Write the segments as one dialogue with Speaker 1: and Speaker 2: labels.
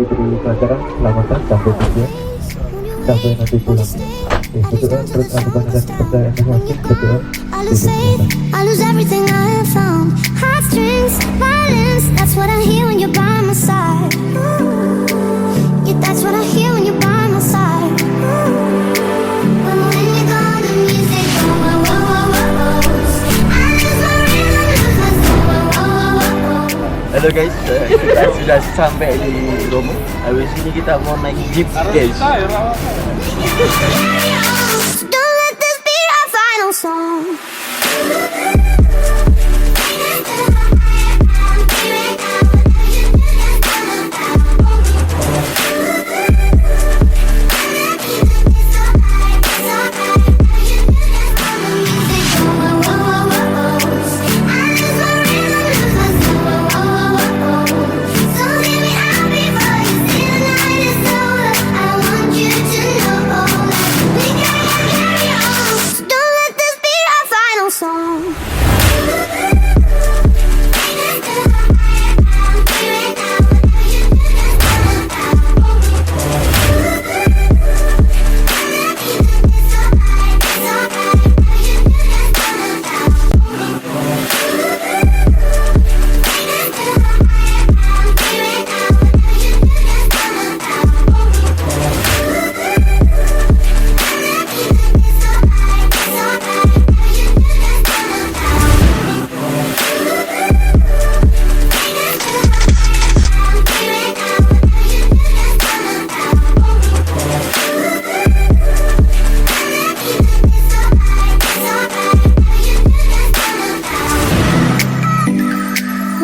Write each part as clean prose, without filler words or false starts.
Speaker 1: diberi pelajaran selamatan sampai tujuan, sampai nanti pulang. Berdoa terus lakukan agar kepercayaan masing-masing. Berdoa
Speaker 2: I lose everything I have found. Heartstrings, violence, that's what I hear when you're by my side. Yeah, that's what I hear when you're by my side. But when you're gone, the music goes. Whoa, whoa, whoa, whoa, whoa. I lose my rhythm, lose my soul. Whoa, whoa, whoa, whoa.
Speaker 3: Halo guys, kita sudah sampai di Bromo. Habis ini kita mau naik jeep guys.
Speaker 2: Don't let this be our final song.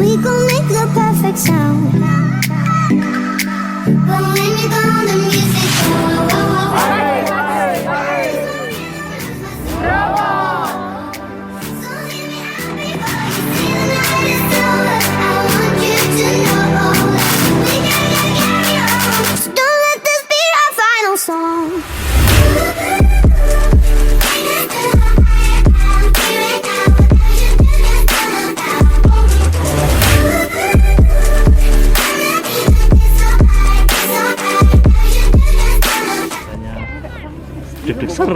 Speaker 2: We gon' make the perfect sound. But when you're gone, the music Don't let this be our final song.
Speaker 3: Deg-deg ser.